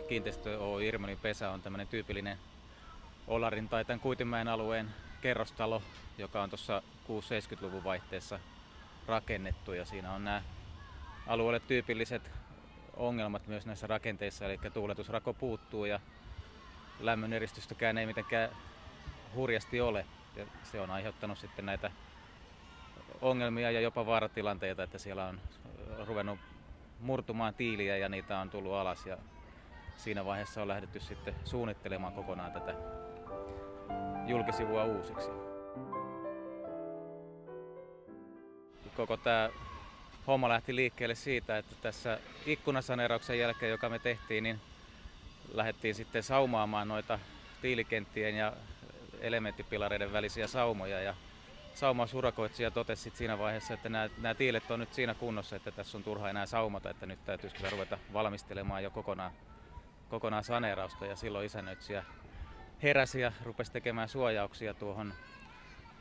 Kiinteistö Oy Irmanin pesä on tämmöinen tyypillinen Olarin tai tämän Kuitinmäen alueen kerrostalo, joka on tuossa 60-70-luvun vaihteessa rakennettu, ja siinä on nämä alueelle tyypilliset ongelmat myös näissä rakenteissa, eli tuuletusrako puuttuu ja lämmön eristystäkään ei mitenkään hurjasti ole, ja se on aiheuttanut sitten näitä ongelmia ja jopa vaaratilanteita, että siellä on ruvennut murtumaan tiiliä ja niitä on tullut alas, ja siinä vaiheessa on lähdetty sitten suunnittelemaan kokonaan tätä julkisivua uusiksi. Koko tämä homma lähti liikkeelle siitä, että tässä ikkunasaneerauksen jälkeen, joka me tehtiin, niin lähdettiin sitten saumaamaan noita tiilikenttien ja elementtipilareiden välisiä saumoja. Ja saumausurakoitsija totesi siinä vaiheessa, että nämä tiilet on nyt siinä kunnossa, että tässä on turha enää saumata, että nyt täytyisi kyllä ruveta valmistelemaan jo kokonaan saneerausta, ja silloin isännöitsijä heräsi ja rupesi tekemään suojauksia tuohon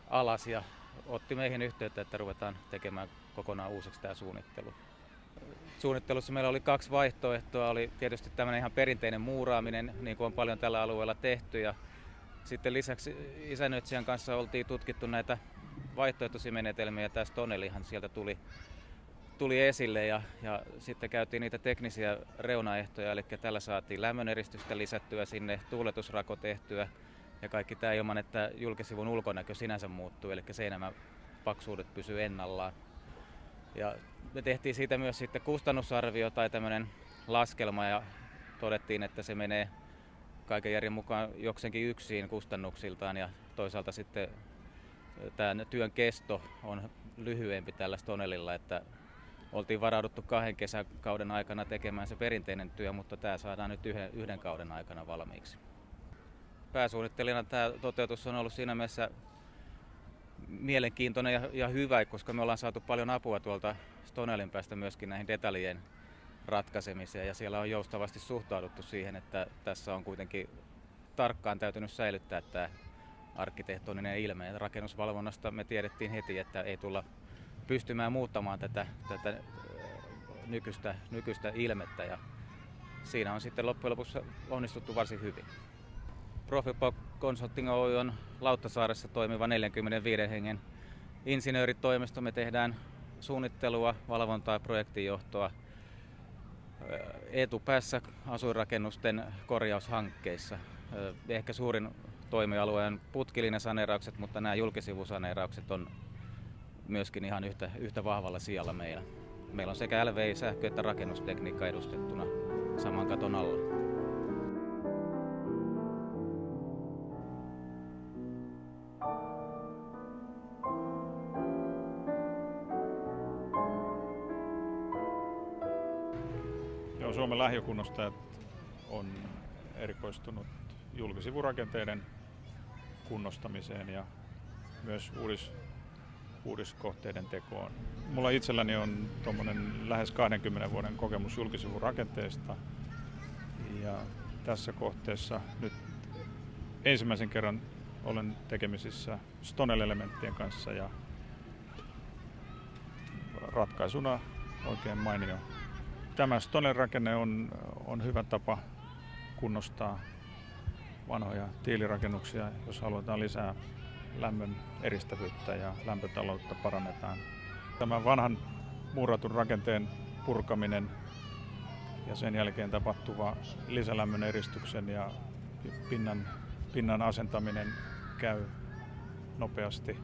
alas ja otti meihin yhteyttä, että ruvetaan tekemään kokonaan uusiksi tämä suunnittelu. Suunnittelussa meillä oli 2 vaihtoehtoa. Oli tietysti tämmöinen ihan perinteinen muuraaminen, niin kuin on paljon tällä alueella tehty, ja sitten lisäksi isännöitsijän kanssa oltiin tutkittu näitä vaihtoehtoisia menetelmiä, ja tämä stonelihan sieltä tuli esille, ja sitten käytiin niitä teknisiä reunaehtoja, eli tällä saatiin lämmöneristystä lisättyä sinne, tuuletusrako tehtyä ja kaikki tämä ilman, että julkisivun ulkonäkö sinänsä muuttuu, eli seinämän paksuudet pysyy ennallaan. Ja me tehtiin siitä myös sitten kustannusarvio tai tämmöinen laskelma, ja todettiin, että se menee kaiken järjen mukaan jokseenkin yksin kustannuksiltaan, ja toisaalta sitten tämä työn kesto on lyhyempi tällä stonelilla, että oltiin varauduttu 2 kesäkauden aikana tekemään se perinteinen työ, mutta tämä saadaan nyt yhden kauden aikana valmiiksi. Pääsuunnittelijana tämä toteutus on ollut siinä mielessä mielenkiintoinen ja hyvä, koska me ollaan saatu paljon apua tuolta stonelin päästä myöskin näihin detaljien ratkaisemiseen, ja siellä on joustavasti suhtauduttu siihen, että tässä on kuitenkin tarkkaan täytynyt säilyttää tämä arkkitehtoninen ilme. Ja rakennusvalvonnasta me tiedettiin heti, että ei tulla pystymään muuttamaan tätä nykyistä ilmettä, ja siinä on sitten loppujen lopuksi onnistuttu varsin hyvin. Profilpop Consulting Oy on Lauttasaaressa toimiva 45 hengen insinööritoimisto. Me tehdään suunnittelua, valvontaa ja projektinjohtoa etupäässä asuinrakennusten korjaushankkeissa. Ehkä suurin toimialue on putkilinjasaneeraukset, mutta nämä julkisivusaneeraukset on myöskin ihan yhtä vahvalla sijalla meillä. Meillä on sekä LVI, sähkö- että rakennustekniikka edustettuna saman katon alla. Suomen lähiökunnostajat on erikoistunut julkisivurakenteiden kunnostamiseen ja myös uudiskohteiden tekoon. Mulla itselläni on tuommoinen lähes 20 vuoden kokemus julkisivurakenteesta, ja tässä kohteessa nyt ensimmäisen kerran olen tekemisissä Stonel-elementtien kanssa, ja ratkaisuna oikein mainio. Tämä Stonel-rakenne on hyvä tapa kunnostaa vanhoja tiilirakennuksia, jos halutaan lisää lämmön eristävyyttä ja lämpötaloutta parannetaan. Tämän vanhan muuratun rakenteen purkaminen ja sen jälkeen tapahtuva lisälämmön eristyksen ja pinnan asentaminen käy nopeasti.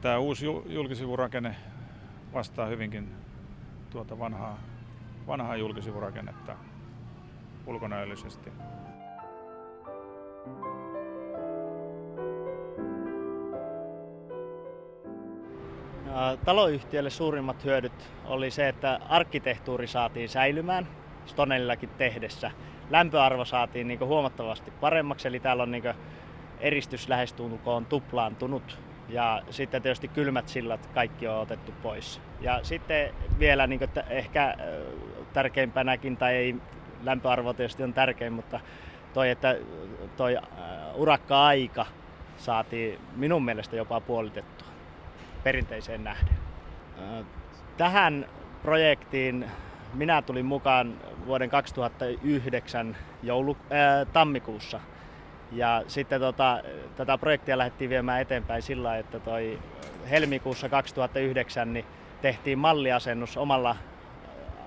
Tämä uusi julkisivurakenne vastaa hyvinkin tuota vanhaa julkisivurakennetta ulkonäöllisesti. Taloyhtiölle suurimmat hyödyt oli se, että arkkitehtuuri saatiin säilymään Stonelillakin tehdessä. Lämpöarvo saatiin huomattavasti paremmaksi, eli täällä on eristys lähestulkoon tuplaantunut Ja sitten tietysti kylmät sillat kaikki on otettu pois. Ja sitten vielä niin ehkä tärkeimpänäkin, tai ei, lämpöarvo tietysti on tärkein, mutta että toi urakka-aika saatiin minun mielestä jopa puolitettua perinteiseen nähden. Tähän projektiin minä tulin mukaan vuoden 2009 tammikuussa. Ja sitten tätä projektia lähdettiin viemään eteenpäin sillä lailla, että helmikuussa 2009 niin tehtiin malliasennus omalla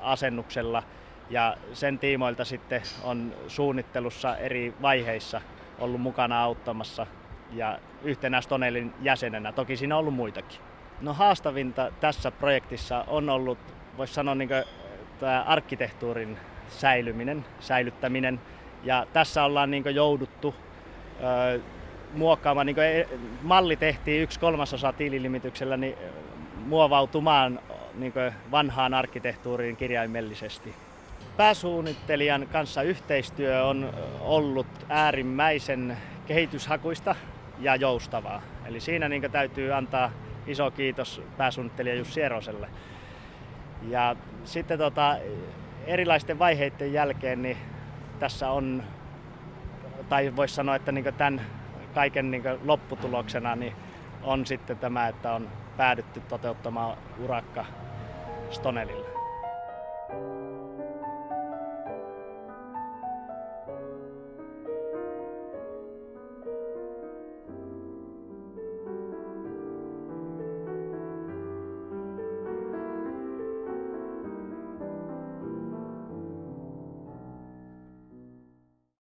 asennuksella ja sen tiimoilta sitten on suunnittelussa eri vaiheissa ollut mukana auttamassa ja yhtenä Stonellin jäsenenä. Toki siinä on ollut muitakin. No haastavinta tässä projektissa on ollut, voisi sanoa, tämä arkkitehtuurin säilyttäminen. Ja tässä ollaan jouduttu muokkaamaan, malli tehtiin 1/3 tiililimityksellä niin muovautumaan vanhaan arkkitehtuuriin kirjaimellisesti. Pääsuunnittelijan kanssa yhteistyö on ollut äärimmäisen kehityshakuista ja joustavaa. Eli siinä täytyy antaa iso kiitos pääsuunnittelija Jussi Eroselle. Ja sitten erilaisten vaiheiden jälkeen niin tässä on, tai voisi sanoa, että tämän kaiken lopputuloksena niin on sitten tämä, että on päädytty toteuttamaan urakka Stonellilla.